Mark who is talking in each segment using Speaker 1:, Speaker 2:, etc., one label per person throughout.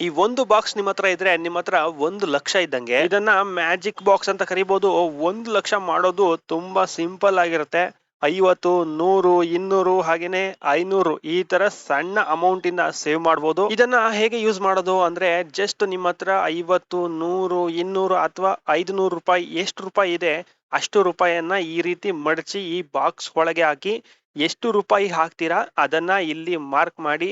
Speaker 1: ಈ ಒಂದು ಬಾಕ್ಸ್ ನಿಮ್ಮ ಹತ್ರ ಇದ್ರೆ ನಿಮ್ಮ ಹತ್ರ 1,00,000 ಇದ್ದಂಗೆ. ಇದನ್ನ ಮ್ಯಾಜಿಕ್ ಬಾಕ್ಸ್ ಅಂತ ಕರಿಬಹುದು. 1,00,000 ಮಾಡೋದು ತುಂಬಾ ಸಿಂಪಲ್ ಆಗಿರುತ್ತೆ. 50, 100, 200 ಹಾಗೇನೆ 500 ಈ ತರ ಸಣ್ಣ ಅಮೌಂಟ್ ಇಂದ ಸೇವ್ ಮಾಡಬಹುದು. ಇದನ್ನ ಹೇಗೆ ಯೂಸ್ ಮಾಡೋದು ಅಂದ್ರೆ ಜಸ್ಟ್ ನಿಮ್ಮ ಹತ್ರ 50, 100, 200 ಅಥವಾ 500 ರೂಪಾಯಿ ಎಷ್ಟು ರೂಪಾಯಿ ಇದೆ ಅಷ್ಟು ರೂಪಾಯಿಯನ್ನ ಈ ರೀತಿ ಮಡಚಿ ಈ ಬಾಕ್ಸ್ ಒಳಗೆ ಹಾಕಿ ಎಷ್ಟು ರೂಪಾಯಿ ಹಾಕ್ತೀರಾ ಅದನ್ನ ಇಲ್ಲಿ ಮಾರ್ಕ್ ಮಾಡಿ.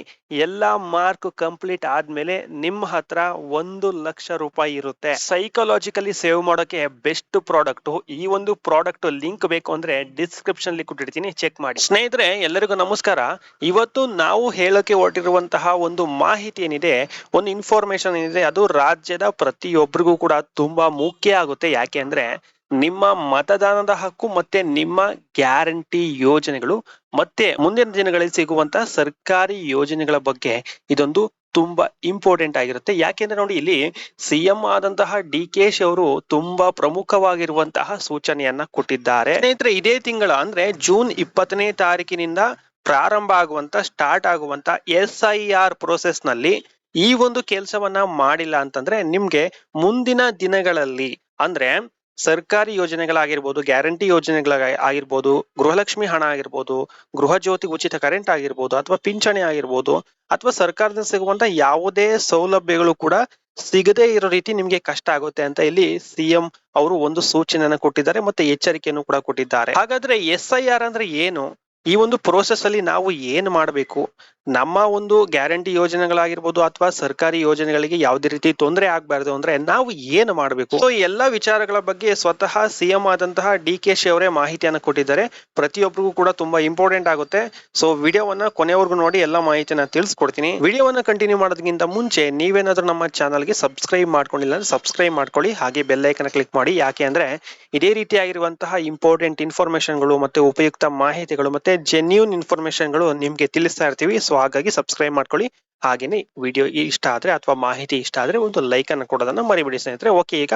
Speaker 1: ಎಲ್ಲಾ ಮಾರ್ಕ್ ಕಂಪ್ಲೀಟ್ ಆದ್ಮೇಲೆ ನಿಮ್ಮ ಹತ್ರ 1,00,000 ರೂಪಾಯಿ ಇರುತ್ತೆ. ಸೈಕಾಲಜಿಕಲಿ ಸೇವ್ ಮಾಡೋಕೆ ಬೆಸ್ಟ್ ಪ್ರಾಡಕ್ಟ್. ಈ ಒಂದು ಪ್ರಾಡಕ್ಟ್ ಲಿಂಕ್ ಬೇಕು ಅಂದ್ರೆ ಡಿಸ್ಕ್ರಿಪ್ಷನ್ ಅಲ್ಲಿ ಕೊಟ್ಟಿರ್ತೀನಿ, ಚೆಕ್ ಮಾಡಿ. ಸ್ನೇಹಿತರೆ ಎಲ್ಲರಿಗೂ ನಮಸ್ಕಾರ. ಇವತ್ತು ನಾವು ಹೇಳಕ್ಕೆ ಹೊರಟಿರುವಂತಹ ಒಂದು ಮಾಹಿತಿ ಏನಿದೆ, ಒಂದು ಇನ್ಫಾರ್ಮೇಶನ್ ಏನಿದೆ, ಅದು ರಾಜ್ಯದ ಪ್ರತಿಯೊಬ್ಬರಿಗೂ ಕೂಡ ತುಂಬಾ ಮುಖ್ಯ ಆಗುತ್ತೆ. ಯಾಕೆ ಅಂದ್ರೆ ನಿಮ್ಮ ಮತದಾನದ ಹಕ್ಕು ಮತ್ತೆ ನಿಮ್ಮ ಗ್ಯಾರಂಟಿ ಯೋಜನೆಗಳು ಮತ್ತೆ ಮುಂದಿನ ದಿನಗಳಲ್ಲಿ ಸಿಗುವಂತ ಸರ್ಕಾರಿ ಯೋಜನೆಗಳ ಬಗ್ಗೆ ಇದೊಂದು ತುಂಬಾ ಇಂಪಾರ್ಟೆಂಟ್ ಆಗಿರುತ್ತೆ. ಯಾಕೆಂದ್ರೆ ನೋಡಿ, ಇಲ್ಲಿ ಸಿಎಂ ಆದಂತಹ ಡಿ.ಕೆ.ಶಿ ಅವರು ತುಂಬಾ ಪ್ರಮುಖವಾಗಿರುವಂತಹ ಸೂಚನೆಯನ್ನ ಕೊಟ್ಟಿದ್ದಾರೆ. ಸ್ನೇಹಿತರೆ ಇದೇ ತಿಂಗಳ ಅಂದ್ರೆ ಜೂನ್ 20ನೇ ತಾರೀಕಿನಿಂದ ಪ್ರಾರಂಭ ಸ್ಟಾರ್ಟ್ ಆಗುವಂತ SIR ಪ್ರೋಸೆಸ್ ನಲ್ಲಿ ಈ ಒಂದು ಕೆಲಸವನ್ನ ಮಾಡಿಲ್ಲ ಅಂತಂದ್ರೆ ನಿಮ್ಗೆ ಮುಂದಿನ ದಿನಗಳಲ್ಲಿ ಅಂದ್ರೆ ಸರ್ಕಾರಿ ಯೋಜನೆಗಳಾಗಿರ್ಬೋದು, ಗ್ಯಾರಂಟಿ ಯೋಜನೆಗಳಾಗಿರ್ಬೋದು, ಗೃಹಲಕ್ಷ್ಮಿ ಹಣ ಆಗಿರ್ಬೋದು, ಗೃಹ ಜ್ಯೋತಿ ಉಚಿತ ಕರೆಂಟ್ ಆಗಿರ್ಬೋದು, ಅಥವಾ ಪಿಂಚಣಿ ಆಗಿರ್ಬೋದು, ಅಥವಾ ಸರ್ಕಾರದಿಂದ ಸಿಗುವಂತ ಯಾವುದೇ ಸೌಲಭ್ಯಗಳು ಕೂಡ ಸಿಗದೇ ಇರೋ ರೀತಿ ನಿಮ್ಗೆ ಕಷ್ಟ ಆಗುತ್ತೆ ಅಂತ ಇಲ್ಲಿ ಸಿಎಂ ಅವರು ಒಂದು ಸೂಚನೆಯನ್ನು ಕೊಟ್ಟಿದ್ದಾರೆ, ಮತ್ತೆ ಎಚ್ಚರಿಕೆಯನ್ನು ಕೂಡ ಕೊಟ್ಟಿದ್ದಾರೆ. ಹಾಗಾದ್ರೆ SIR ಅಂದ್ರೆ ಏನು? ಈ ಒಂದು ಪ್ರೋಸೆಸ್ ಅಲ್ಲಿ ನಾವು ಏನ್ ಮಾಡಬೇಕು? ನಮ್ಮ ಒಂದು ಗ್ಯಾರಂಟಿ ಯೋಜನೆಗಳಾಗಿರ್ಬೋದು ಅಥವಾ ಸರ್ಕಾರಿ ಯೋಜನೆಗಳಿಗೆ ಯಾವುದೇ ರೀತಿ ತೊಂದರೆ ಆಗ್ಬಾರ್ದು ಅಂದ್ರೆ ನಾವು ಏನು ಮಾಡಬೇಕು? ಸೊ ಎಲ್ಲಾ ವಿಚಾರಗಳ ಬಗ್ಗೆ ಸ್ವತಃ ಸಿಎಂ ಆದಂತಹ ಡಿ.ಕೆ.ಶಿ ಅವರೇ ಮಾಹಿತಿಯನ್ನು ಕೊಟ್ಟಿದ್ದಾರೆ. ಪ್ರತಿಯೊಬ್ಬರಿಗೂ ಕೂಡ ತುಂಬಾ ಇಂಪಾರ್ಟೆಂಟ್ ಆಗುತ್ತೆ. ಸೊ ವಿಡಿಯೋವನ್ನ ಕೊನೆವರೆಗೂ ನೋಡಿ ಎಲ್ಲಾ ಮಾಹಿತಿನ ತಿಳಿಸ್ಕೊಡ್ತೀನಿ. ವಿಡಿಯೋವನ್ನ ಕಂಟಿನ್ಯೂ ಮಾಡೋದಕ್ಕಿಂತ ಮುಂಚೆ ನೀವೇನಾದ್ರೂ ನಮ್ಮ ಚಾನಲ್ಗೆ ಸಬ್ಸ್ಕ್ರೈಬ್ ಮಾಡ್ಕೊಂಡಿಲ್ಲ ಅಂದ್ರೆ ಸಬ್ಸ್ಕ್ರೈಬ್ ಮಾಡ್ಕೊಳ್ಳಿ, ಹಾಗೆ ಬೆಲ್ ಐಕನ್ ಕ್ಲಿಕ್ ಮಾಡಿ. ಯಾಕೆ ಅಂದ್ರೆ ಇದೇ ರೀತಿಯಾಗಿರುವಂತಹ ಇಂಪಾರ್ಟೆಂಟ್ ಇನ್ಫಾರ್ಮೇಶನ್ಗಳು ಮತ್ತೆ ಉಪಯುಕ್ತ ಮಾಹಿತಿಗಳು ಮತ್ತೆ ಜೆನ್ಯೂನ್ ಇನ್ಫಾರ್ಮೇಶನ್ಗಳು ನಿಮ್ಗೆ ತಿಳಿಸ್ತಾ ಇರ್ತೀವಿ. ಸೊ ಹಾಗಾಗಿ ಸಬ್ಸ್ಕ್ರೈಬ್ ಮಾಡ್ಕೊಳ್ಳಿ. ಹಾಗೇನೆ ವಿಡಿಯೋ ಇಷ್ಟ ಆದ್ರೆ ಅಥವಾ ಮಾಹಿತಿ ಇಷ್ಟ ಆದ್ರೆ ಒಂದು ಲೈಕ್ ಅನ್ನು ಕೊಡೋದನ್ನ ಮರಿಬೇಡಿ ಸ್ನೇಹಿತರೆ. ಓಕೆ, ಈಗ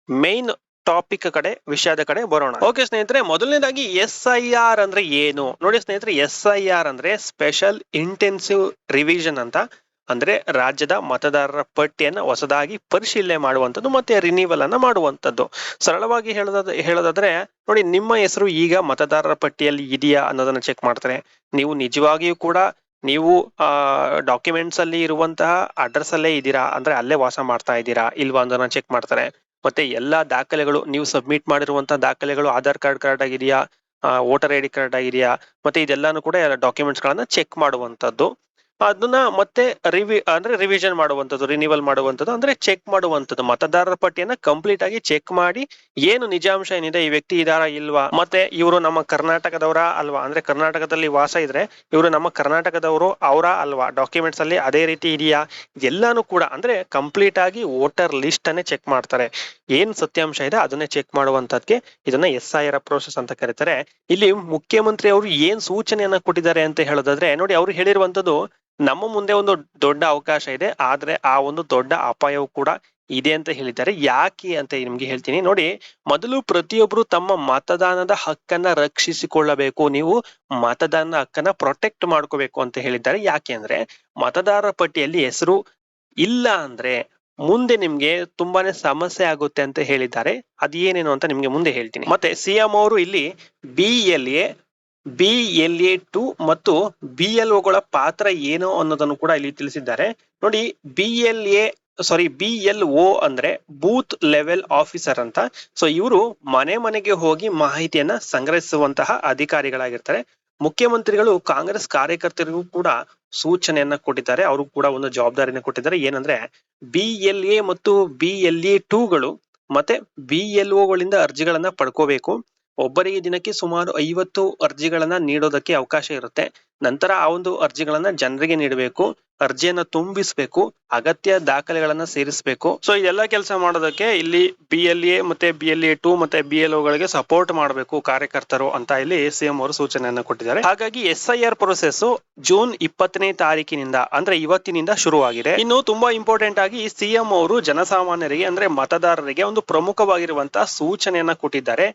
Speaker 1: ಮೈನ್ ಟಾಪಿಕ್ ವಿಷಯದ ಕಡೆ ಬರೋಣ. ಓಕೆ ಸ್ನೇಹಿತರೆ, ಮೊದಲನೇದಾಗಿ SIR ಅಂದ್ರೆ ಏನು ನೋಡಿ ಸ್ನೇಹಿತರೆ. SIR ಅಂದ್ರೆ ಸ್ಪೆಷಲ್ ಇಂಟೆನ್ಸಿವ್ ರಿವಿಷನ್ ಅಂತ. ಅಂದ್ರೆ ರಾಜ್ಯದ ಮತದಾರರ ಪಟ್ಟಿಯನ್ನ ಹೊಸದಾಗಿ ಪರಿಶೀಲನೆ ಮಾಡುವಂತದ್ದು ಮತ್ತೆ ರಿನಿವಲ್ ಅನ್ನ ಮಾಡುವಂತದ್ದು. ಸರಳವಾಗಿ ಹೇಳೋದಾದ್ರೆ ನೋಡಿ, ನಿಮ್ಮ ಹೆಸರು ಈಗ ಮತದಾರರ ಪಟ್ಟಿಯಲ್ಲಿ ಇದೆಯಾ ಅನ್ನೋದನ್ನ ಚೆಕ್ ಮಾಡ್ತಾರೆ. ನೀವು ನಿಜವಾಗಿಯೂ ಕೂಡ ನೀವು ಡಾಕ್ಯುಮೆಂಟ್ಸ್ ಅಲ್ಲಿ ಇರುವಂತಹ ಅಡ್ರೆಸ್ ಅಲ್ಲೇ ಇದ್ದೀರಾ ಅಂದ್ರೆ ಅಲ್ಲೇ ವಾಸ ಮಾಡ್ತಾ ಇದ್ದೀರಾ ಇಲ್ವಾ ಅನ್ನೋದನ್ನ ಚೆಕ್ ಮಾಡ್ತಾರೆ. ಮತ್ತೆ ಎಲ್ಲಾ ದಾಖಲೆಗಳು ನೀವು ಸಬ್ಮಿಟ್ ಮಾಡಿರುವಂತಹ ದಾಖಲೆಗಳು ಆಧಾರ್ ಕಾರ್ಡ್ ಕರೆಕ್ಟ್ ಆಗಿದೆಯಾ, ವೋಟರ್ ID ಕಾರ್ಡ್ ಆಗಿದೆಯಾ, ಮತ್ತೆ ಇದೆಲ್ಲಾನು ಕೂಡ ಡಾಕ್ಯುಮೆಂಟ್ಸ್ ಗಳನ್ನ ಚೆಕ್ ಮಾಡುವಂತದ್ದು. ಅದನ್ನ ಮತ್ತೆ ರಿವಿಷನ್ ಮಾಡುವಂತದ್ದು, ರಿನಿವಲ್ ಮಾಡುವಂತದ್ದು ಅಂದ್ರೆ ಚೆಕ್ ಮಾಡುವಂತದ್ದು. ಮತದಾರರ ಪಟ್ಟಿಯನ್ನ ಕಂಪ್ಲೀಟ್ ಆಗಿ ಚೆಕ್ ಮಾಡಿ ಏನು ನಿಜಾಂಶ ಏನಿದೆ, ಈ ವ್ಯಕ್ತಿ ಇದಾರಾ ಇಲ್ವಾ, ಮತ್ತೆ ಇವರು ನಮ್ಮ ಕರ್ನಾಟಕದವರ ಅಲ್ವಾ, ಅಂದ್ರೆ ಕರ್ನಾಟಕದಲ್ಲಿ ವಾಸ ಇದ್ರೆ ಇವರು ನಮ್ಮ ಕರ್ನಾಟಕದವರು ಅವರ ಅಲ್ವಾ, ಡಾಕ್ಯುಮೆಂಟ್ಸ್ ಅಲ್ಲಿ ಅದೇ ರೀತಿ ಇದೆಯಾ, ಎಲ್ಲಾನು ಕೂಡ ಅಂದ್ರೆ ಕಂಪ್ಲೀಟ್ ಆಗಿ ವೋಟರ್ ಲಿಸ್ಟ್ ಅನ್ನೇ ಚೆಕ್ ಮಾಡ್ತಾರೆ. ಏನ್ ಸತ್ಯಾಂಶ ಇದೆ ಅದನ್ನೇ ಚೆಕ್ ಮಾಡುವಂತದ್ಕೆ ಇದನ್ನ SIR ಪ್ರೋಸೆಸ್ ಅಂತ ಕರೀತಾರೆ. ಇಲ್ಲಿ ಮುಖ್ಯಮಂತ್ರಿ ಅವರು ಏನ್ ಸೂಚನೆಯನ್ನ ಕೊಟ್ಟಿದ್ದಾರೆ ಅಂತ ಹೇಳೋದಾದ್ರೆ ನೋಡಿ, ಅವ್ರು ಹೇಳಿರುವಂತದ್ದು ನಮ್ಮ ಮುಂದೆ ಒಂದು ದೊಡ್ಡ ಅವಕಾಶ ಇದೆ, ಆದ್ರೆ ಆ ಒಂದು ದೊಡ್ಡ ಅಪಾಯವು ಕೂಡ ಇದೆ ಅಂತ ಹೇಳಿದ್ದಾರೆ. ಯಾಕೆ ಅಂತ ನಿಮ್ಗೆ ಹೇಳ್ತೀನಿ ನೋಡಿ. ಮೊದಲು ಪ್ರತಿಯೊಬ್ರು ತಮ್ಮ ಮತದಾನದ ಹಕ್ಕನ್ನ ರಕ್ಷಿಸಿಕೊಳ್ಳಬೇಕು. ನೀವು ಮತದಾನದ ಹಕ್ಕನ್ನ ಪ್ರೊಟೆಕ್ಟ್ ಮಾಡ್ಕೋಬೇಕು ಅಂತ ಹೇಳಿದ್ದಾರೆ. ಯಾಕೆ ಅಂದ್ರೆ ಮತದಾರರ ಪಟ್ಟಿಯಲ್ಲಿ ಹೆಸರು ಇಲ್ಲ ಅಂದ್ರೆ ಮುಂದೆ ನಿಮ್ಗೆ ತುಂಬಾನೇ ಸಮಸ್ಯೆ ಆಗುತ್ತೆ ಅಂತ ಹೇಳಿದ್ದಾರೆ. ಅದೇನೇನು ಅಂತ ನಿಮ್ಗೆ ಮುಂದೆ ಹೇಳ್ತೀನಿ. ಮತ್ತೆ ಸಿಎಂ ಅವರು ಇಲ್ಲಿ BLA 2 ಮತ್ತು BLOಗಳ ಪಾತ್ರ ಏನು ಅನ್ನೋದನ್ನು ಕೂಡ ಇಲ್ಲಿ ತಿಳಿಸಿದ್ದಾರೆ. ನೋಡಿ, BLO ಅಂದ್ರೆ ಬೂತ್ ಲೆವೆಲ್ ಆಫೀಸರ್ ಅಂತ. ಸೊ ಇವರು ಮನೆ ಮನೆಗೆ ಹೋಗಿ ಮಾಹಿತಿಯನ್ನ ಸಂಗ್ರಹಿಸುವಂತಹ ಅಧಿಕಾರಿಗಳಾಗಿರ್ತಾರೆ. ಮುಖ್ಯಮಂತ್ರಿಗಳು ಕಾಂಗ್ರೆಸ್ ಕಾರ್ಯಕರ್ತರಿಗೂ ಕೂಡ ಸೂಚನೆಯನ್ನ ಕೊಟ್ಟಿದ್ದಾರೆ. ಅವರು ಕೂಡ ಒಂದು ಜವಾಬ್ದಾರಿನ ಕೊಟ್ಟಿದ್ದಾರೆ. ಏನಂದ್ರೆ BLA ಮತ್ತು BLA 2ಗಳು ಮತ್ತೆ BLOಗಳಿಂದ ಅರ್ಜಿಗಳನ್ನ ಪಡ್ಕೋಬೇಕು. ಒಬ್ಬರಿಗೆ ದಿನಕ್ಕೆ ಸುಮಾರು 50 ಅರ್ಜಿಗಳನ್ನ ನೀಡೋದಕ್ಕೆ ಅವಕಾಶ ಇರುತ್ತೆ. ನಂತರ ಆ ಒಂದು ಅರ್ಜಿಗಳನ್ನ ಜನರಿಗೆ ನೀಡಬೇಕು, ಅರ್ಜಿಯನ್ನ ತುಂಬಿಸ್ಬೇಕು, ಅಗತ್ಯ ದಾಖಲೆಗಳನ್ನ ಸೇರಿಸಬೇಕು. ಸೊ ಇದೆಲ್ಲ ಕೆಲಸ ಮಾಡೋದಕ್ಕೆ ಇಲ್ಲಿ BLA ಮತ್ತೆ BLA 2 ಮತ್ತೆ BLOಗಳಿಗೆ ಸಪೋರ್ಟ್ ಮಾಡಬೇಕು ಕಾರ್ಯಕರ್ತರು ಅಂತ ಇಲ್ಲಿ ಸಿಎಂ ಅವರು ಸೂಚನೆಯನ್ನ ಕೊಟ್ಟಿದ್ದಾರೆ. ಹಾಗಾಗಿ SIR ಪ್ರೋಸೆಸ್ ಜೂನ್ 20ನೇ ತಾರೀಕಿನಿಂದ ಅಂದ್ರೆ ಇವತ್ತಿನಿಂದ ಶುರುವಾಗಿದೆ. ಇನ್ನು ತುಂಬಾ ಇಂಪಾರ್ಟೆಂಟ್ ಆಗಿ ಸಿಎಂ ಅವರು ಜನಸಾಮಾನ್ಯರಿಗೆ ಅಂದ್ರೆ ಮತದಾರರಿಗೆ ಒಂದು ಪ್ರಮುಖವಾಗಿರುವಂತಹ ಸೂಚನೆಯನ್ನ ಕೊಟ್ಟಿದ್ದಾರೆ.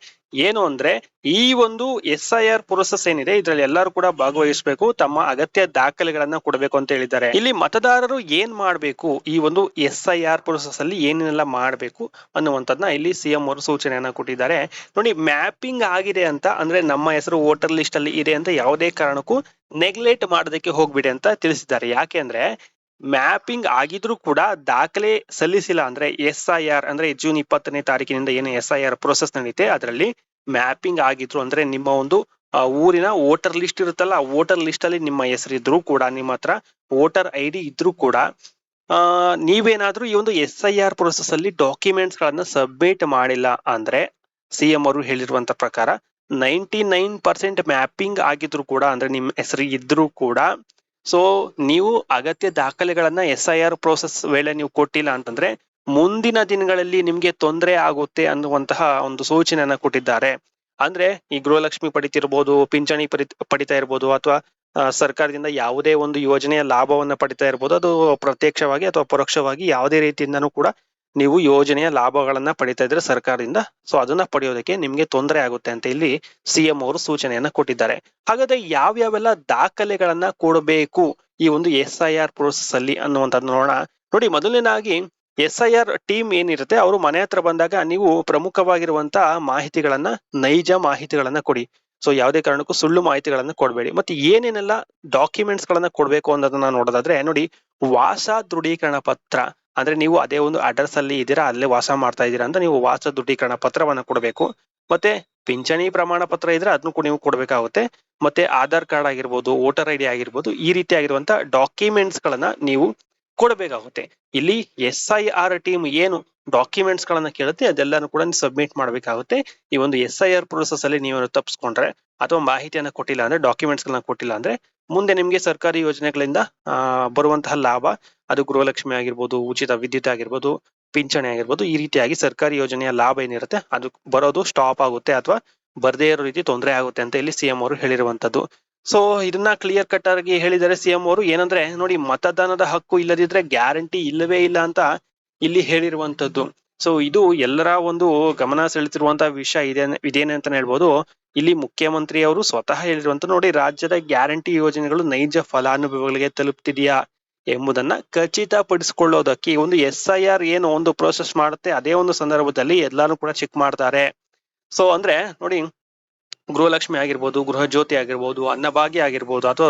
Speaker 1: ಏನು ಅಂದ್ರೆ ಈ ಒಂದು SIR ಪ್ರೋಸೆಸ್ ಏನಿದೆ ಇದರಲ್ಲಿ ಎಲ್ಲರೂ ಕೂಡ ಭಾಗವಹಿಸಬೇಕು, ತಮ್ಮ ಅಗತ್ಯ ದಾಖಲೆಗಳನ್ನ ಕೊಡಬೇಕು ಅಂತ ಹೇಳಿದ್ದಾರೆ. ಕೊಟ್ಟಿದ್ದಾರೆ. ಇಲ್ಲಿ ಮತದಾರರು ಏನ್ ಮಾಡ್ಬೇಕು, ಈ ಒಂದು SIR ಪ್ರೋಸೆಸ್ ಅಲ್ಲಿ ಏನೆಲ್ಲ ಮಾಡ್ಬೇಕು ಅನ್ನುವಂಥದ್ದನ್ನ ಇಲ್ಲಿ ಸಿಎಂ ಅವರು ಸೂಚನೆಯನ್ನ ಕೊಟ್ಟಿದ್ದಾರೆ. ನೋಡಿ, ಮ್ಯಾಪಿಂಗ್ ಆಗಿದೆ ಅಂತ ಅಂದ್ರೆ ನಮ್ಮ ಹೆಸರು ವೋಟರ್ ಲಿಸ್ಟ್ ಅಲ್ಲಿ ಇದೆ ಅಂತ ಯಾವುದೇ ಕಾರಣಕ್ಕೂ ನೆಗ್ಲೆಕ್ಟ್ ಮಾಡೋದಕ್ಕೆ ಹೋಗ್ಬಿಡಿ ಅಂತ ತಿಳಿಸಿದ್ದಾರೆ. ಯಾಕೆ ಅಂದ್ರೆ ಮ್ಯಾಪಿಂಗ್ ಆಗಿದ್ರು ಕೂಡ ದಾಖಲೆ ಸಲ್ಲಿಸಿಲ್ಲ ಅಂದ್ರೆ SIR ಅಂದ್ರೆ ಜೂನ್ 20ನೇ ತಾರೀಕಿನಿಂದ ಏನು SIR ಪ್ರೋಸೆಸ್ ನಡೆಯುತ್ತೆ ಅದರಲ್ಲಿ ಮ್ಯಾಪಿಂಗ್ ಆಗಿದ್ರು ಅಂದ್ರೆ ನಿಮ್ಮ ಒಂದು ಊರಿನ ವೋಟರ್ ಲಿಸ್ಟ್ ಇರುತ್ತಲ್ಲ, ವೋಟರ್ ಲಿಸ್ಟ್ ಅಲ್ಲಿ ನಿಮ್ಮ ಹೆಸರಿದ್ರು ಕೂಡ, ನಿಮ್ಮ ಹತ್ರ ವೋಟರ್ ID ಇದ್ರೂ ಕೂಡ ನೀವೇನಾದ್ರೂ ಈ ಒಂದು SIR ಪ್ರೋಸೆಸ್ ಅಲ್ಲಿ ಡಾಕ್ಯುಮೆಂಟ್ಸ್ ಗಳನ್ನ ಸಬ್ಮಿಟ್ ಮಾಡಿಲ್ಲ ಅಂದ್ರೆ ಸಿಎಂ ಅವರು ಹೇಳಿರುವಂತ ಪ್ರಕಾರ 99% ಮ್ಯಾಪಿಂಗ್ ಆಗಿದ್ರು ಕೂಡ ಅಂದ್ರೆ ನಿಮ್ಮ ಹೆಸರು ಇದ್ರೂ ಕೂಡ ಸೊ ನೀವು ಅಗತ್ಯ ದಾಖಲೆಗಳನ್ನ SIR ಪ್ರೋಸೆಸ್ ವೇಳೆ ನೀವು ಕೊಟ್ಟಿಲ್ಲ ಅಂತಂದ್ರೆ ಮುಂದಿನ ದಿನಗಳಲ್ಲಿ ನಿಮ್ಗೆ ತೊಂದರೆ ಆಗುತ್ತೆ ಅನ್ನುವಂತಹ ಒಂದು ಸೂಚನೆಯನ್ನ ಕೊಟ್ಟಿದ್ದಾರೆ. ಅಂದ್ರೆ ಈ ಗೃಹಲಕ್ಷ್ಮಿ ಪಡಿತಿರ್ಬೋದು, ಪಿಂಚಣಿ ಪಡಿತಾ ಇರ್ಬೋದು, ಅಥವಾ ಸರ್ಕಾರದಿಂದ ಯಾವುದೇ ಒಂದು ಯೋಜನೆಯ ಲಾಭವನ್ನ ಪಡಿತಾ ಇರ್ಬೋದು, ಅದು ಪ್ರತ್ಯಕ್ಷವಾಗಿ ಅಥವಾ ಪರೋಕ್ಷವಾಗಿ ಯಾವುದೇ ರೀತಿಯಿಂದನೂ ಕೂಡ ನೀವು ಯೋಜನೆಯ ಲಾಭಗಳನ್ನ ಪಡಿತಾ ಇದ್ರೆ ಸರ್ಕಾರದಿಂದ, ಸೊ ಅದನ್ನ ಪಡೆಯೋದಕ್ಕೆ ನಿಮ್ಗೆ ತೊಂದರೆ ಆಗುತ್ತೆ ಅಂತ ಇಲ್ಲಿ ಸಿಎಂ ಅವರು ಸೂಚನೆಯನ್ನ ಕೊಟ್ಟಿದ್ದಾರೆ. ಹಾಗಾದ್ರೆ ಯಾವ್ಯಾವೆಲ್ಲ ದಾಖಲೆಗಳನ್ನ ಕೊಡಬೇಕು ಈ ಒಂದು SIR ಪ್ರೋಸೆಸ್ ಅಲ್ಲಿ ಅನ್ನುವಂಥದ್ದು ನೋಡೋಣ. ನೋಡಿ, ಮೊದಲನೇದಾಗಿ SIR ಟೀಮ್ ಏನಿರುತ್ತೆ ಅವರು ಮನೆ ಹತ್ರ ಬಂದಾಗ ನೀವು ಪ್ರಮುಖವಾಗಿರುವಂತ ಮಾಹಿತಿಗಳನ್ನ, ನೈಜ ಮಾಹಿತಿಗಳನ್ನ ಕೊಡಿ. ಸೊ ಯಾವುದೇ ಕಾರಣಕ್ಕೂ ಸುಳ್ಳು ಮಾಹಿತಿಗಳನ್ನ ಕೊಡಬೇಡಿ. ಮತ್ತೆ ಏನೇನೆಲ್ಲ ಡಾಕ್ಯುಮೆಂಟ್ಸ್ ಗಳನ್ನ ಕೊಡ್ಬೇಕು ಅನ್ನೋದನ್ನ ನೋಡೋದಾದ್ರೆ ನೋಡಿ, ವಾಸ ದೃಢೀಕರಣ ಪತ್ರ ಅಂದ್ರೆ ನೀವು ಅದೇ ಒಂದು ಅಡ್ರೆಸ್ ಅಲ್ಲಿ ಇದ್ದೀರಾ, ಅಲ್ಲೇ ವಾಸ ಮಾಡ್ತಾ ಇದ್ದೀರಾ ಅಂತ ನೀವು ವಾಸ ದೃಢೀಕರಣ ಪತ್ರವನ್ನ ಕೊಡಬೇಕು. ಮತ್ತೆ ಪಿಂಚಣಿ ಪ್ರಮಾಣ ಪತ್ರ ಇದ್ರೆ ಅದನ್ನು ಕೂಡ ನೀವು ಕೊಡ್ಬೇಕಾಗುತ್ತೆ. ಮತ್ತೆ ಆಧಾರ್ ಕಾರ್ಡ್ ಆಗಿರ್ಬೋದು, ವೋಟರ್ ID ಆಗಿರ್ಬೋದು, ಈ ರೀತಿ ಆಗಿರುವಂತ ಡಾಕ್ಯುಮೆಂಟ್ಸ್ ಗಳನ್ನ ನೀವು ಕೊಡಬೇಕಾಗುತ್ತೆ. ಇಲ್ಲಿ SIR ಟೀಮ್ ಏನು ಡಾಕ್ಯುಮೆಂಟ್ಸ್ ಗಳನ್ನ ಕೇಳುತ್ತೆ ಅದೆಲ್ಲಾನು ಕೂಡ ಸಬ್ಮಿಟ್ ಮಾಡ್ಬೇಕಾಗುತ್ತೆ. ಈ ಒಂದು SIR ಪ್ರೋಸೆಸ್ ಅಲ್ಲಿ ನೀವು ತಪ್ಪಿಸ್ಕೊಂಡ್ರೆ ಅಥವಾ ಮಾಹಿತಿಯನ್ನ ಕೊಟ್ಟಿಲ್ಲ ಅಂದ್ರೆ, ಡಾಕ್ಯುಮೆಂಟ್ಸ್ ಗಳನ್ನ ಕೊಟ್ಟಿಲ್ಲ ಅಂದ್ರೆ ಮುಂದೆ ನಿಮ್ಗೆ ಸರ್ಕಾರಿ ಯೋಜನೆಗಳಿಂದ ಬರುವಂತಹ ಲಾಭ, ಅದು ಗೃಹಲಕ್ಷ್ಮಿ ಆಗಿರ್ಬೋದು, ಉಚಿತ ವಿದ್ಯುತ್ ಆಗಿರ್ಬೋದು, ಪಿಂಚಣಿ ಆಗಿರ್ಬೋದು, ಈ ರೀತಿಯಾಗಿ ಸರ್ಕಾರಿ ಯೋಜನೆಯ ಲಾಭ ಏನಿರುತ್ತೆ ಅದು ಬರೋದು ಸ್ಟಾಪ್ ಆಗುತ್ತೆ ಅಥವಾ ಬರ್ದೇ ಇರೋ ರೀತಿ ತೊಂದರೆ ಆಗುತ್ತೆ ಅಂತ ಇಲ್ಲಿ ಸಿಎಂ ಅವರು ಹೇಳಿರುವಂತದ್ದು. ಸೊ ಇದನ್ನ ಕ್ಲಿಯರ್ ಕಟ್ ಆಗಿ ಹೇಳಿದ್ದಾರೆ ಸಿಎಂ ಅವರು. ಏನಂದ್ರೆ ನೋಡಿ, ಮತದಾನದ ಹಕ್ಕು ಇಲ್ಲದಿದ್ರೆ ಗ್ಯಾರಂಟಿ ಇಲ್ಲವೇ ಇಲ್ಲ ಅಂತ ಇಲ್ಲಿ ಹೇಳಿರುವಂತದ್ದು. ಸೊ ಇದು ಎಲ್ಲರ ಒಂದು ಗಮನ ಸೆಳೆತಿರುವಂತಹ ವಿಷಯ ಇದೇನೆ ಅಂತಾನೆ ಹೇಳ್ಬೋದು. ಇಲ್ಲಿ ಮುಖ್ಯಮಂತ್ರಿ ಅವರು ಸ್ವತಃ ಹೇಳಿರುವಂತ ನೋಡಿ, ರಾಜ್ಯದ ಗ್ಯಾರಂಟಿ ಯೋಜನೆಗಳು ನೈಜ ಫಲಾನುಭವಿಗಳಿಗೆ ತಲುಪ್ತಿದೆಯಾ ಎಂಬುದನ್ನ ಖಚಿತಪಡಿಸಿಕೊಳ್ಳೋದಕ್ಕೆ ಒಂದು SIR ಏನು ಒಂದು ಪ್ರೋಸೆಸ್ ಮಾಡುತ್ತೆ ಅದೇ ಒಂದು ಸಂದರ್ಭದಲ್ಲಿ ಎಲ್ಲಾನು ಕೂಡ ಚೆಕ್ ಮಾಡ್ತಾರೆ. ಸೊ ಅಂದ್ರೆ ನೋಡಿ, ಗೃಹಲಕ್ಷ್ಮಿ ಆಗಿರ್ಬೋದು, ಗೃಹ ಜ್ಯೋತಿ ಆಗಿರ್ಬೋದು, ಅನ್ನಭಾಗ್ಯ ಆಗಿರ್ಬೋದು, ಅಥವಾ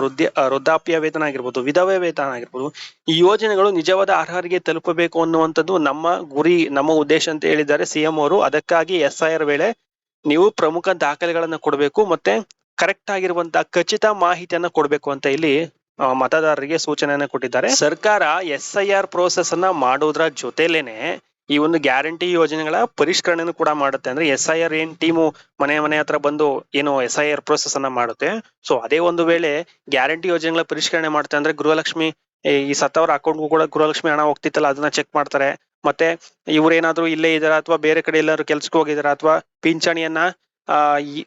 Speaker 1: ವೃದ್ಧಾಪ್ಯ ವೇತನ ಆಗಿರ್ಬೋದು, ವಿಧವೆ ವೇತನ ಆಗಿರ್ಬೋದು, ಈ ಯೋಜನೆಗಳು ನಿಜವಾದ ಅರ್ಹರಿಗೆ ತಲುಪಬೇಕು ಅನ್ನುವಂಥದ್ದು ನಮ್ಮ ಗುರಿ, ನಮ್ಮ ಉದ್ದೇಶ ಅಂತ ಹೇಳಿದ್ದಾರೆ ಸಿಎಂ ಅವರು. ಅದಕ್ಕಾಗಿ SIR ವೇಳೆ ನೀವು ಪ್ರಮುಖ ದಾಖಲೆಗಳನ್ನ ಕೊಡಬೇಕು, ಮತ್ತೆ ಕರೆಕ್ಟ್ ಆಗಿರುವಂತಹ ಖಚಿತ ಮಾಹಿತಿಯನ್ನ ಕೊಡಬೇಕು ಅಂತ ಇಲ್ಲಿ ಮತದಾರರಿಗೆ ಸೂಚನೆಯನ್ನ ಕೊಟ್ಟಿದ್ದಾರೆ. ಸರ್ಕಾರ SIR ಪ್ರೋಸೆಸ್ ಅನ್ನ ಮಾಡೋದ್ರ ಜೊತೆಲೇನೆ ಈ ಒಂದು ಗ್ಯಾರಂಟಿ ಯೋಜನೆಗಳ ಪರಿಷ್ಕರಣೆಯನ್ನು ಕೂಡ ಮಾಡುತ್ತೆ. ಅಂದ್ರೆ SIR ಏನ್ ಟೀಮು ಮನೆ ಹತ್ರ ಬಂದು ಏನು SIR ಪ್ರೋಸೆಸ್ ಅನ್ನ ಮಾಡುತ್ತೆ, ಸೊ ಅದೇ ಒಂದು ವೇಳೆ ಗ್ಯಾರಂಟಿ ಯೋಜನೆಗಳ ಪರಿಷ್ಕರಣೆ ಮಾಡುತ್ತೆ ಅಂದ್ರೆ ಗೃಹಲಕ್ಷ್ಮಿ ಈ ಸತ್ತವರ ಅಕೌಂಟ್ಗೂ ಕೂಡ ಗೃಹಲಕ್ಷ್ಮಿ ಹಣ ಹೋಗ್ತಿತ್ತಲ್ಲ ಅದನ್ನ ಚೆಕ್ ಮಾಡ್ತಾರೆ. ಮತ್ತೆ ಇವ್ರೇನಾದ್ರೂ ಇಲ್ಲೇ ಇದಾರ ಅಥವಾ ಬೇರೆ ಕಡೆ ಎಲ್ಲಾದ್ರು ಕೆಲ್ಸಕ್ಕೆ ಹೋಗಿದಾರ ಅಥವಾ ಪಿಂಚಣಿಯನ್ನ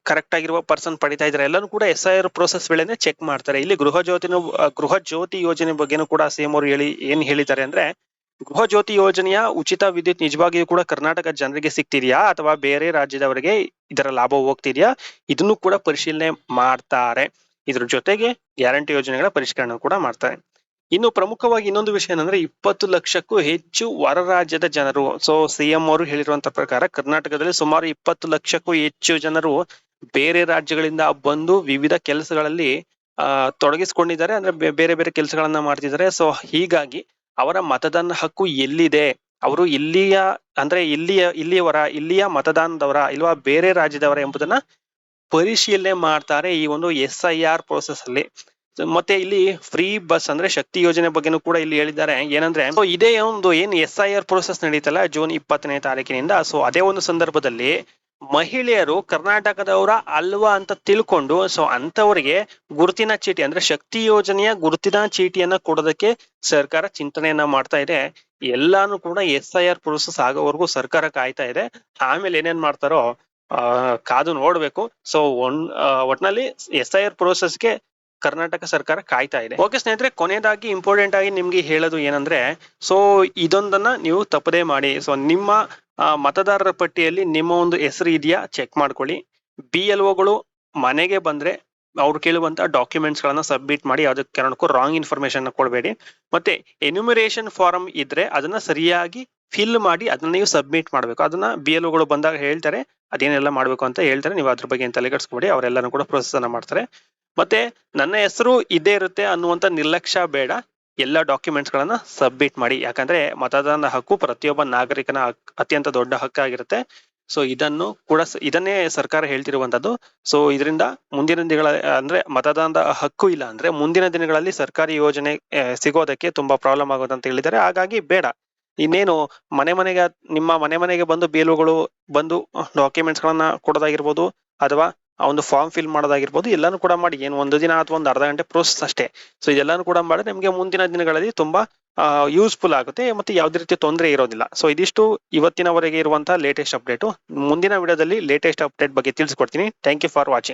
Speaker 1: ಕರೆಕ್ಟ್ ಆಗಿರುವ ಪರ್ಸನ್ ಪಡಿತಾ ಇದಾರೆ, ಎಲ್ಲಾನು ಕೂಡ SIR ಪ್ರೋಸೆಸ್ ವೇಳೆನೆ ಚೆಕ್ ಮಾಡ್ತಾರೆ. ಇಲ್ಲಿ ಗೃಹ ಜ್ಯೋತಿ ಯೋಜನೆ ಬಗ್ಗೆನೂ ಕೂಡ ಸಿಎಂ ಅವರು ಏನ್ ಹೇಳಿದ್ದಾರೆ ಅಂದ್ರೆ, ಗೃಹ ಜ್ಯೋತಿ ಯೋಜನೆಯ ಉಚಿತ ವಿದ್ಯುತ್ ನಿಜವಾಗಿಯೂ ಕೂಡ ಕರ್ನಾಟಕ ಜನರಿಗೆ ಸಿಗ್ತಿದ್ಯಾ ಅಥವಾ ಬೇರೆ ರಾಜ್ಯದವರಿಗೆ ಇದರ ಲಾಭ ಹೋಗ್ತಿದ್ಯಾ, ಇದನ್ನು ಕೂಡ ಪರಿಶೀಲನೆ ಮಾಡ್ತಾರೆ. ಇದ್ರ ಜೊತೆಗೆ ಗ್ಯಾರಂಟಿ ಯೋಜನೆಗಳ ಪರಿಷ್ಕರಣೆ ಕೂಡ ಮಾಡ್ತಾರೆ. ಇನ್ನು ಪ್ರಮುಖವಾಗಿ ಇನ್ನೊಂದು ವಿಷಯ ಏನಂದ್ರೆ 20 ಲಕ್ಷಕ್ಕೂ ಹೆಚ್ಚು ಹೊರ ರಾಜ್ಯದ ಜನರು. ಸೊ ಸಿಎಂ ಅವರು ಹೇಳಿರುವಂತ ಪ್ರಕಾರ ಕರ್ನಾಟಕದಲ್ಲಿ ಸುಮಾರು 20 ಲಕ್ಷಕ್ಕೂ ಹೆಚ್ಚು ಜನರು ಬೇರೆ ರಾಜ್ಯಗಳಿಂದ ಬಂದು ವಿವಿಧ ಕೆಲಸಗಳಲ್ಲಿ ತೊಡಗಿಸ್ಕೊಂಡಿದ್ದಾರೆ, ಅಂದ್ರೆ ಬೇರೆ ಬೇರೆ ಕೆಲಸಗಳನ್ನ ಮಾಡ್ತಿದ್ದಾರೆ. ಸೊ ಹೀಗಾಗಿ ಅವರ ಮತದಾನ ಹಕ್ಕು ಎಲ್ಲಿದೆ, ಅವರು ಇಲ್ಲಿಯ ಮತದಾನದವರ ಇಲ್ವಾ ಬೇರೆ ರಾಜ್ಯದವರ ಎಂಬುದನ್ನ ಪರಿಶೀಲನೆ ಮಾಡ್ತಾರೆ ಈ ಒಂದು SIR ಪ್ರೋಸೆಸ್ ಅಲ್ಲಿ. ಮತ್ತೆ ಇಲ್ಲಿ ಫ್ರೀ ಬಸ್ ಅಂದ್ರೆ ಶಕ್ತಿ ಯೋಜನೆ ಬಗ್ಗೆನೂ ಕೂಡ ಇಲ್ಲಿ ಹೇಳಿದ್ದಾರೆ. ಏನಂದ್ರೆ ಇದೇ ಒಂದು ಏನ್ SIR ಪ್ರೋಸೆಸ್ ನಡೀತಲ್ಲ ಜೂನ್ 20ನೇ ತಾರೀಕಿನಿಂದ, ಸೊ ಅದೇ ಒಂದು ಸಂದರ್ಭದಲ್ಲಿ ಮಹಿಳೆಯರು ಕರ್ನಾಟಕದವರ ಅಲ್ವಾ ಅಂತ ತಿಳ್ಕೊಂಡು ಸೊ ಅಂತವರಿಗೆ ಗುರುತಿನ ಚೀಟಿ ಅಂದ್ರೆ ಶಕ್ತಿ ಯೋಜನೆಯ ಗುರುತಿನ ಚೀಟಿಯನ್ನ ಕೊಡೋದಕ್ಕೆ ಸರ್ಕಾರ ಚಿಂತನೆಯನ್ನ ಮಾಡ್ತಾ ಇದೆ. ಎಲ್ಲಾನು ಕೂಡ SIR ಪ್ರೋಸೆಸ್ ಆಗೋವರೆಗೂ ಸರ್ಕಾರ ಕಾಯ್ತಾ ಇದೆ. ಆಮೇಲೆ ಏನೇನ್ ಮಾಡ್ತಾರೋ ಕಾದು ನೋಡ್ಬೇಕು. ಸೊ ಒಟ್ನಲ್ಲಿ SIR ಪ್ರೋಸೆಸ್ಗೆ ಕರ್ನಾಟಕ ಸರ್ಕಾರ ಕಾಯ್ತಾ ಇದೆ. ಓಕೆ ಸ್ನೇಹಿತರೆ, ಕೊನೆಯದಾಗಿ ಇಂಪಾರ್ಟೆಂಟ್ ಆಗಿ ನಿಮ್ಗೆ ಹೇಳೋದು ಏನಂದ್ರೆ, ಸೊ ಇದೊಂದನ್ನ ನೀವು ತಪ್ಪದೇ ಮಾಡಿ. ಸೊ ನಿಮ್ಮ ಮತದಾರರ ಪಟ್ಟಿಯಲ್ಲಿ ನಿಮ್ಮ ಒಂದು ಹೆಸರು ಇದೆಯಾ ಚೆಕ್ ಮಾಡ್ಕೊಳ್ಳಿ. BLOಗಳು ಮನೆಗೆ ಬಂದ್ರೆ ಅವ್ರು ಕೇಳುವಂತ ಡಾಕ್ಯುಮೆಂಟ್ಸ್ ಗಳನ್ನ ಸಬ್ಮಿಟ್ ಮಾಡಿ, ಯಾವುದಕ್ಕೆ ಕಾರಣಕ್ಕೂ ರಾಂಗ್ ಇನ್ಫಾರ್ಮೇಶನ್ ಕೊಡಬೇಡಿ. ಮತ್ತೆ ಎನ್ಯುಮರೇಷನ್ ಫಾರಂ ಇದ್ರೆ ಅದನ್ನ ಸರಿಯಾಗಿ ಫಿಲ್ ಮಾಡಿ ಅದನ್ನ ನೀವು ಸಬ್ಮಿಟ್ ಮಾಡಬೇಕು. ಅದನ್ನ BLO ಗಳು ಬಂದಾಗ ಹೇಳ್ತಾರೆ ಅದೇನೆಲ್ಲ ಮಾಡ್ಬೇಕು ಅಂತ ಹೇಳ್ತಾರೆ. ನೀವು ಅದ್ರ ಬಗ್ಗೆ ಏನ್ ತಲೆ ಕೆಡಿಸ್ಕೊಬೇಡಿ, ಅವರೆಲ್ಲರೂ ಕೂಡ ಪ್ರೊಸೆಸ್ ಅನ್ನ ಮಾಡ್ತಾರೆ. ಮತ್ತೆ ನನ್ನ ಹೆಸರು ಇದೇ ಇರುತ್ತೆ ಅನ್ನುವಂತ ನಿರ್ಲಕ್ಷ್ಯ ಬೇಡ, ಎಲ್ಲ ಡಾಕ್ಯುಮೆಂಟ್ಸ್ ಗಳನ್ನ ಸಬ್ಮಿಟ್ ಮಾಡಿ. ಯಾಕಂದ್ರೆ ಮತದಾನದ ಹಕ್ಕು ಪ್ರತಿಯೊಬ್ಬ ನಾಗರಿಕನ ಅತ್ಯಂತ ದೊಡ್ಡ ಹಕ್ಕಾಗಿರುತ್ತೆ. ಸೊ ಇದನ್ನು ಕೂಡ ಇದನ್ನೇ ಸರ್ಕಾರ ಹೇಳ್ತಿರುವಂತದ್ದು. ಸೊ ಇದರಿಂದ ಮುಂದಿನ ದಿನಗಳ ಅಂದ್ರೆ ಮತದಾನದ ಹಕ್ಕು ಇಲ್ಲ ಅಂದ್ರೆ ಮುಂದಿನ ದಿನಗಳಲ್ಲಿ ಸರ್ಕಾರಿ ಯೋಜನೆ ಸಿಗೋದಕ್ಕೆ ತುಂಬಾ ಪ್ರಾಬ್ಲಮ್ ಆಗುತ್ತೆ ಅಂತ ಹೇಳಿದ್ದಾರೆ. ಹಾಗಾಗಿ ಬೇಡ, ಇನ್ನೇನು ನಿಮ್ಮ ಮನೆ ಮನೆಗೆ ಬಂದು BLO ಗಳು ಬಂದು ಡಾಕ್ಯುಮೆಂಟ್ಸ್ ಗಳನ್ನ ಕೊಡೋದಾಗಿರ್ಬೋದು, ಅಥವಾ ಆ ಒಂದು ಫಾರ್ಮ್ ಫಿಲ್ ಮಾಡೋದಾಗಿರ್ಬೋದು, ಎಲ್ಲಾನು ಕೂಡ ಮಾಡಿ. ಏನು ಒಂದು ದಿನ ಅಥವಾ ಒಂದು ಅರ್ಧ ಗಂಟೆ ಪ್ರೋಸೆಸ್ ಅಷ್ಟೇ. ಸೊ ಇದೆಲ್ಲಾನು ಕೂಡ ಮಾಡಿದ್ರೆ ನಿಮ್ಗೆ ಮುಂದಿನ ದಿನಗಳಲ್ಲಿ ತುಂಬಾ ಯೂಸ್ಫುಲ್ ಆಗುತ್ತೆ, ಮತ್ತೆ ಯಾವುದೇ ರೀತಿ ತೊಂದರೆ ಇರೋದಿಲ್ಲ. ಸೊ ಇದಿಷ್ಟು ಇವತ್ತಿನವರೆಗೆ ಇರುವಂತಹ ಲೇಟೆಸ್ಟ್ ಅಪ್ಡೇಟ್. ಮುಂದಿನ ವಿಡಿಯೋದಲ್ಲಿ ಲೇಟೆಸ್ಟ್ ಅಪ್ಡೇಟ್ ಬಗ್ಗೆ ತಿಳಿಸ್ಕೊಡ್ತೀನಿ. Thank you for watching.